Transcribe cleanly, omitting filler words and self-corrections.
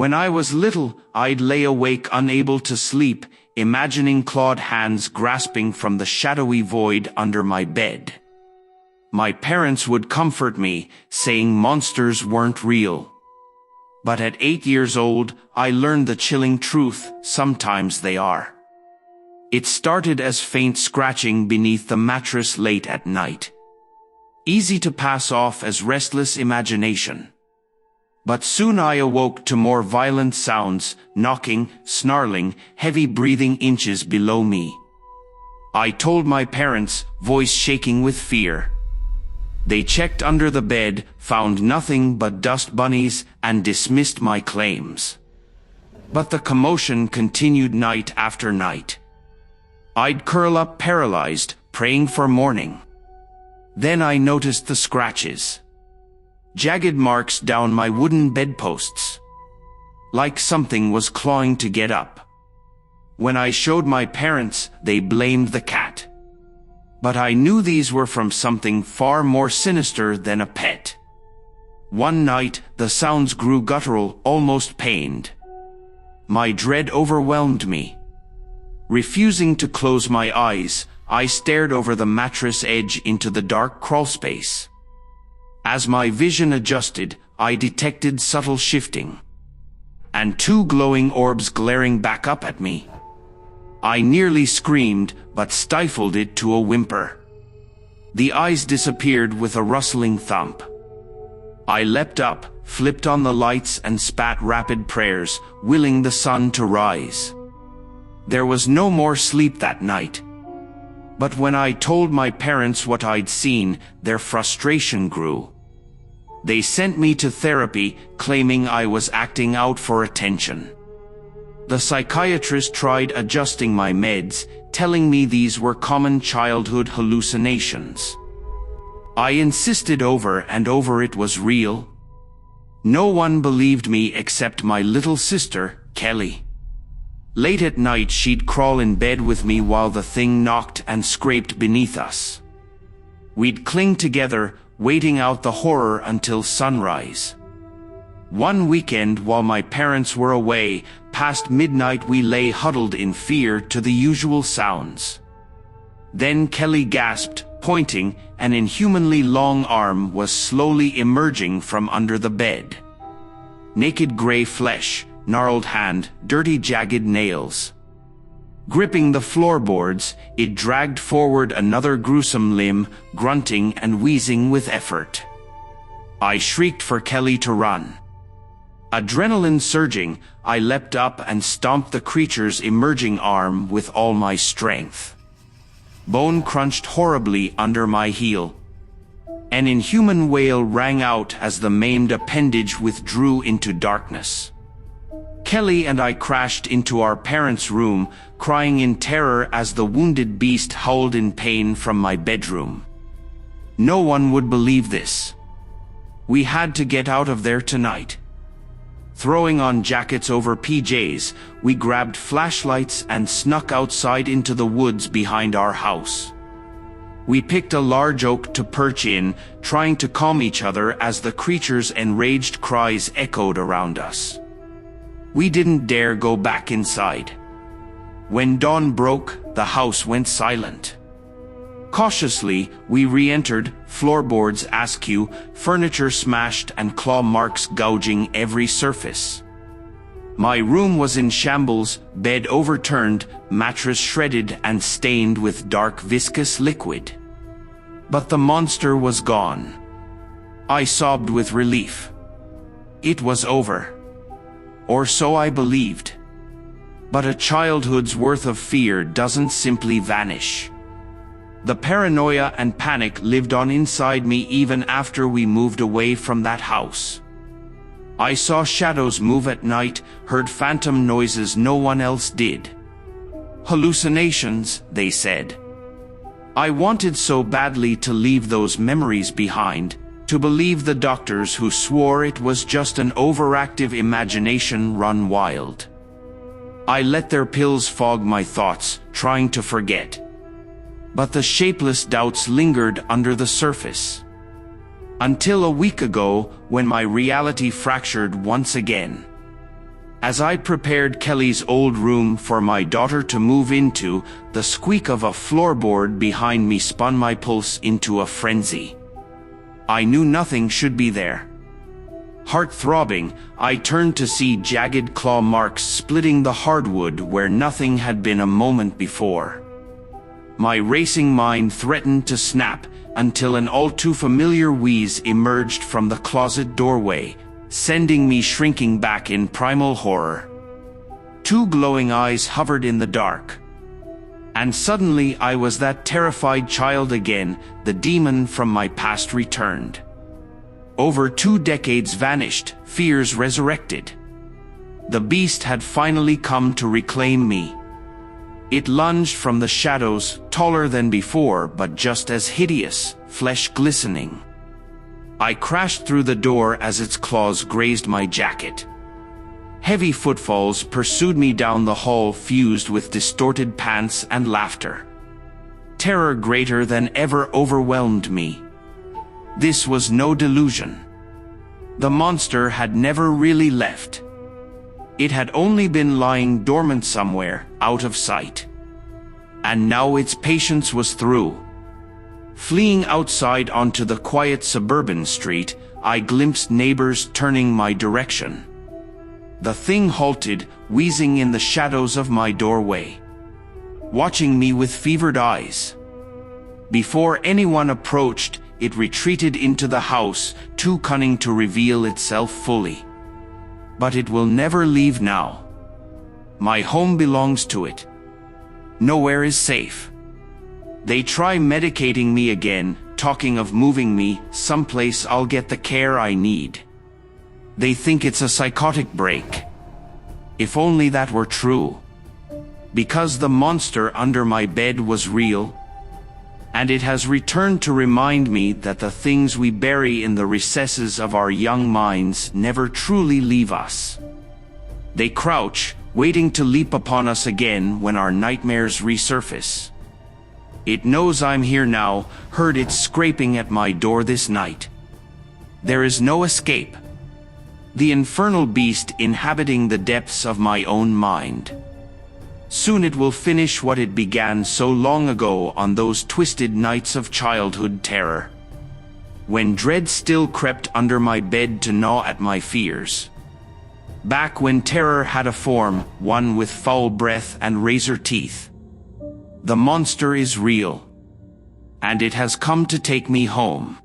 When I was little, I'd lay awake unable to sleep, imagining clawed hands grasping from the shadowy void under my bed. My parents would comfort me, saying monsters weren't real. But at 8 years old, I learned the chilling truth: sometimes they are. It started as faint scratching beneath the mattress late at night. Easy to pass off as restless imagination. But soon I awoke to more violent sounds, knocking, snarling, heavy breathing inches below me. I told my parents, voice shaking with fear. They checked under the bed, found nothing but dust bunnies, and dismissed my claims. But the commotion continued night after night. I'd curl up paralyzed, praying for morning. Then I noticed the scratches. Jagged marks down my wooden bedposts. Like something was clawing to get up. When I showed my parents, they blamed the cat. But I knew these were from something far more sinister than a pet. One night, the sounds grew guttural, almost pained. My dread overwhelmed me. Refusing to close my eyes, I stared over the mattress edge into the dark crawlspace. As my vision adjusted, I detected subtle shifting. And 2 glowing orbs glaring back up at me. I nearly screamed, but stifled it to a whimper. The eyes disappeared with a rustling thump. I leapt up, flipped on the lights, and spat rapid prayers, willing the sun to rise. There was no more sleep that night. But when I told my parents what I'd seen, their frustration grew. They sent me to therapy, claiming I was acting out for attention. The psychiatrist tried adjusting my meds, telling me these were common childhood hallucinations. I insisted over and over it was real. No one believed me except my little sister, Kelly. Late at night she'd crawl in bed with me while the thing knocked and scraped beneath us. We'd cling together, waiting out the horror until sunrise. One weekend while my parents were away, past midnight we lay huddled in fear to the usual sounds. Then Kelly gasped, pointing, an inhumanly long arm was slowly emerging from under the bed. Naked gray flesh, gnarled hand, dirty jagged nails. Gripping the floorboards, it dragged forward another gruesome limb, grunting and wheezing with effort. I shrieked for Kelly to run. Adrenaline surging, I leapt up and stomped the creature's emerging arm with all my strength. Bone crunched horribly under my heel. An inhuman wail rang out as the maimed appendage withdrew into darkness. Kelly and I crashed into our parents' room, crying in terror as the wounded beast howled in pain from my bedroom. No one would believe this. We had to get out of there tonight. Throwing on jackets over PJs, we grabbed flashlights and snuck outside into the woods behind our house. We picked a large oak to perch in, trying to calm each other as the creature's enraged cries echoed around us. We didn't dare go back inside. When dawn broke, the house went silent. Cautiously, we re-entered, floorboards askew, furniture smashed and claw marks gouging every surface. My room was in shambles, bed overturned, mattress shredded and stained with dark viscous liquid. But the monster was gone. I sobbed with relief. It was over. Or so I believed. But a childhood's worth of fear doesn't simply vanish. The paranoia and panic lived on inside me even after we moved away from that house. I saw shadows move at night, heard phantom noises no one else did. Hallucinations, they said. I wanted so badly to leave those memories behind, to believe the doctors who swore it was just an overactive imagination run wild. I let their pills fog my thoughts, trying to forget. But the shapeless doubts lingered under the surface. Until a week ago, when my reality fractured once again. As I prepared Kelly's old room for my daughter to move into, the squeak of a floorboard behind me spun my pulse into a frenzy. I knew nothing should be there. Heart throbbing, I turned to see jagged claw marks splitting the hardwood where nothing had been a moment before. My racing mind threatened to snap until an all too familiar wheeze emerged from the closet doorway, sending me shrinking back in primal horror. Two glowing eyes hovered in the dark. And suddenly I was that terrified child again, the demon from my past returned. Over 2 decades vanished, fears resurrected. The beast had finally come to reclaim me. It lunged from the shadows, taller than before but just as hideous, flesh glistening. I crashed through the door as its claws grazed my jacket. Heavy footfalls pursued me down the hall, fused with distorted pants and laughter. Terror greater than ever overwhelmed me. This was no delusion. The monster had never really left. It had only been lying dormant somewhere, out of sight. And now its patience was through. Fleeing outside onto the quiet suburban street, I glimpsed neighbors turning my direction. The thing halted, wheezing in the shadows of my doorway, watching me with fevered eyes. Before anyone approached, it retreated into the house, too cunning to reveal itself fully. But it will never leave now. My home belongs to it. Nowhere is safe. They try medicating me again, talking of moving me someplace I'll get the care I need. They think it's a psychotic break. If only that were true. Because the monster under my bed was real. And it has returned to remind me that the things we bury in the recesses of our young minds never truly leave us. They crouch, waiting to leap upon us again when our nightmares resurface. It knows I'm here now, heard it scraping at my door this night. There is no escape. The infernal beast inhabiting the depths of my own mind. Soon it will finish what it began so long ago on those twisted nights of childhood terror, when dread still crept under my bed to gnaw at my fears. Back when terror had a form, one with foul breath and razor teeth. The monster is real, and it has come to take me home.